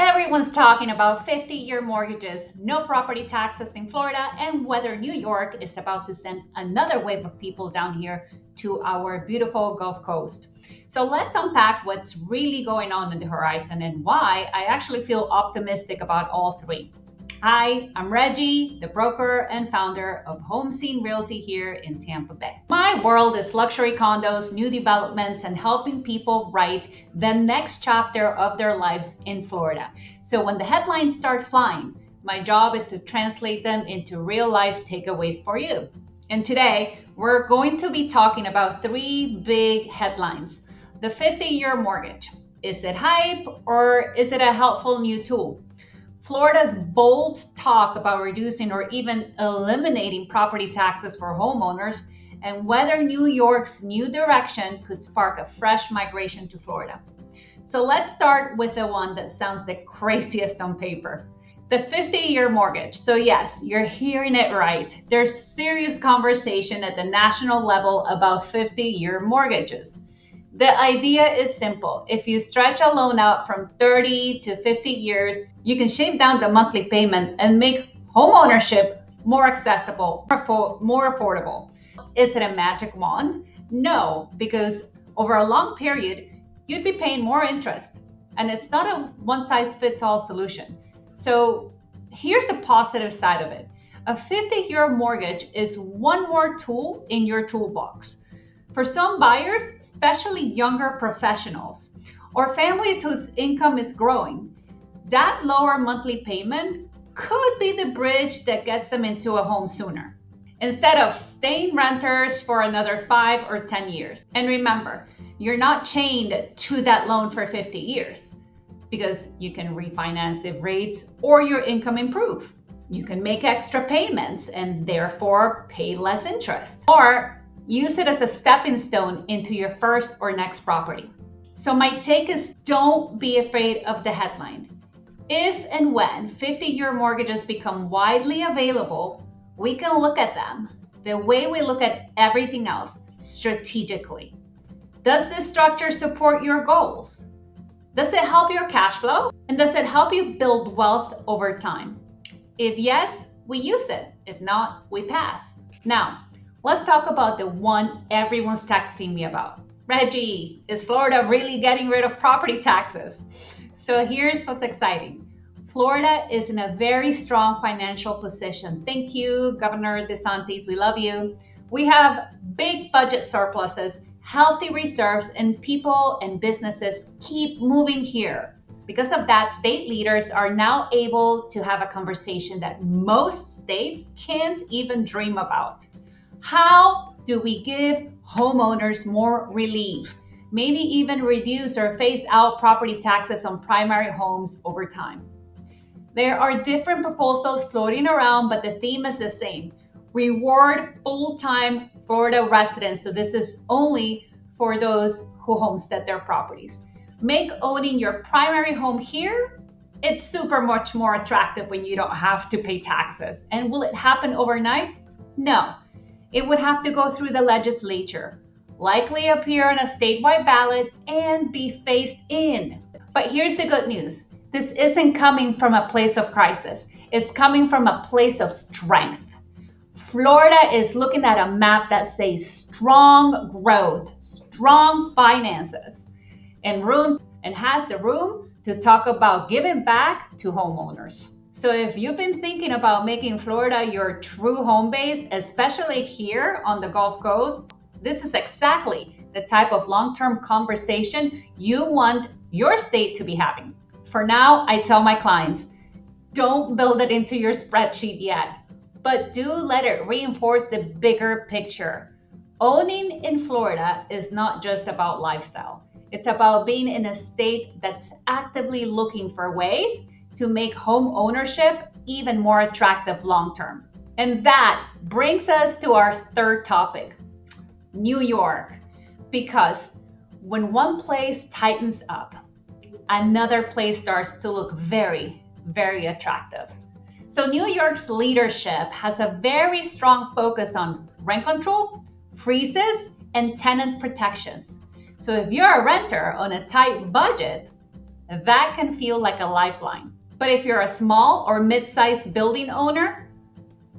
Everyone's talking about 50-year mortgages, no property taxes in Florida, and whether New York is about to send another wave of people down here to our beautiful Gulf Coast. So let's unpack what's really going on the horizon and why I actually feel optimistic about all three. Hi, I'm Reggie, the broker and founder of Home Scene Realty here in Tampa Bay. My world is luxury condos, new developments, and helping people write the next chapter of their lives in Florida. So when the headlines start flying, my job is to translate them into real life takeaways for you. And today, we're going to be talking about three big headlines. The 50-year mortgage. Is it hype or is it a helpful new tool? Florida's bold talk about reducing or even eliminating property taxes for homeowners, and whether New York's new direction could spark a fresh migration to Florida. So let's start with the one that sounds the craziest on paper. The 50-year mortgage. So yes, you're hearing it right. There's serious conversation at the national level about 50-year mortgages. The idea is simple. If you stretch a loan out from 30 to 50 years, you can shave down the monthly payment and make homeownership more accessible, more affordable. Is it a magic wand? No, because over a long period, you'd be paying more interest. And it's not a one-size-fits-all solution. So here's the positive side of it. A 50-year mortgage is one more tool in your toolbox. For some buyers, especially younger professionals or families whose income is growing, that lower monthly payment could be the bridge that gets them into a home sooner, instead of staying renters for another 5 or 10 years. And remember, you're not chained to that loan for 50 years because you can refinance if rates or your income improve. You can make extra payments and therefore pay less interest, or use it as a stepping stone into your first or next property. So my take is, don't be afraid of the headline. If and when 50-year mortgages become widely available, we can look at them the way we look at everything else, strategically. Does this structure support your goals? Does it help your cash flow? And does it help you build wealth over time? If yes, we use it. If not, we pass. Now, let's talk about the one everyone's texting me about. Reggie, is Florida really getting rid of property taxes? So here's what's exciting. Florida is in a very strong financial position. Thank you, Governor DeSantis. We love you. We have big budget surpluses, healthy reserves, and people and businesses keep moving here. Because of that, state leaders are now able to have a conversation that most states can't even dream about. How do we give homeowners more relief? Maybe even reduce or phase out property taxes on primary homes over time. There are different proposals floating around, but the theme is the same. Reward full-time Florida residents. So this is only for those who homestead their properties. Make owning your primary home here, it's super much more attractive when you don't have to pay taxes. And will it happen overnight? No. It would have to go through the legislature, likely appear on a statewide ballot, and be phased in. But here's the good news. This isn't coming from a place of crisis. It's coming from a place of strength. Florida is looking at a map that says strong growth, strong finances, and has the room to talk about giving back to homeowners. So if you've been thinking about making Florida your true home base, especially here on the Gulf Coast, this is exactly the type of long-term conversation you want your state to be having. For now, I tell my clients, don't build it into your spreadsheet yet, but do let it reinforce the bigger picture. Owning in Florida is not just about lifestyle. It's about being in a state that's actively looking for ways to make home ownership even more attractive long-term. And that brings us to our third topic, New York. Because when one place tightens up, another place starts to look very, very attractive. So New York's leadership has a very strong focus on rent control, freezes, and tenant protections. So if you're a renter on a tight budget, that can feel like a lifeline. But if you're a small or mid-sized building owner,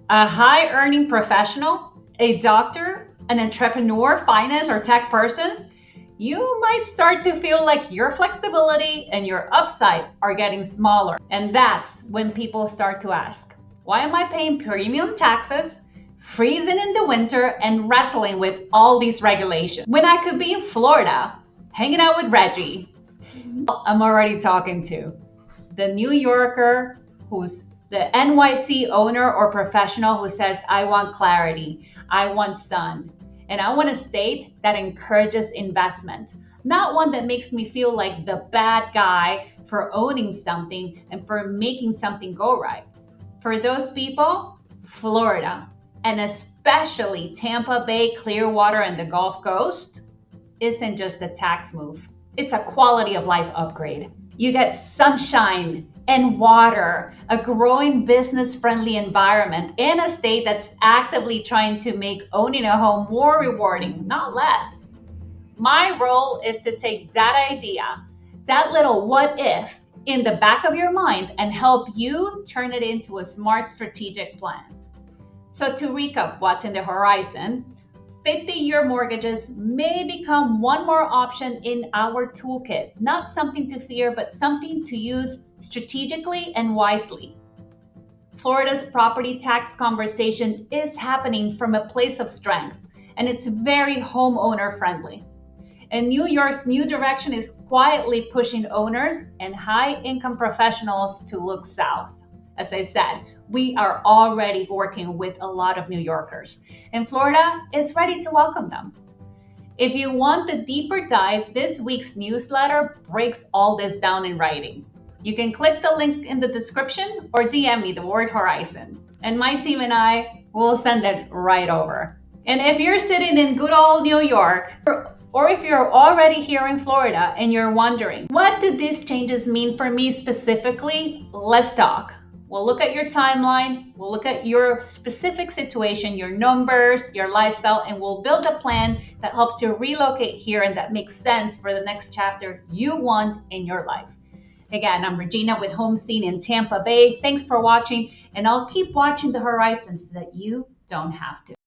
a high-earning professional, a doctor, an entrepreneur, finance, or tech person, you might start to feel like your flexibility and your upside are getting smaller. And that's when people start to ask, why am I paying premium taxes, freezing in the winter, and wrestling with all these regulations when I could be in Florida hanging out with Reggie? I'm already talking to the New Yorker who's the NYC owner or professional who says, I want clarity, I want sun, and I want a state that encourages investment, not one that makes me feel like the bad guy for owning something and for making something go right. For those people, Florida, and especially Tampa Bay, Clearwater, and the Gulf Coast, isn't just a tax move. It's a quality of life upgrade. You get sunshine and water, a growing business-friendly environment, and a state that's actively trying to make owning a home more rewarding, not less. My role is to take that idea, that little what if, in the back of your mind and help you turn it into a smart strategic plan. So to recap what's in the horizon, 50-year mortgages may become one more option in our toolkit, not something to fear, but something to use strategically and wisely. Florida's property tax conversation is happening from a place of strength, and it's very homeowner friendly. And New York's new direction is quietly pushing owners and high-income professionals to look south. As I said, we are already working with a lot of New Yorkers, and Florida is ready to welcome them. If you want the deeper dive, this week's newsletter breaks all this down in writing. You can click the link in the description or DM me the word horizon, and my team and I will send it right over. And if you're sitting in good old New York, or if you're already here in Florida and you're wondering, what do these changes mean for me specifically? Let's talk. We'll look at your timeline, we'll look at your specific situation, your numbers, your lifestyle, and we'll build a plan that helps you relocate here and that makes sense for the next chapter you want in your life. Again, I'm Regina with Home Scene in Tampa Bay. Thanks for watching, and I'll keep watching the horizon so that you don't have to.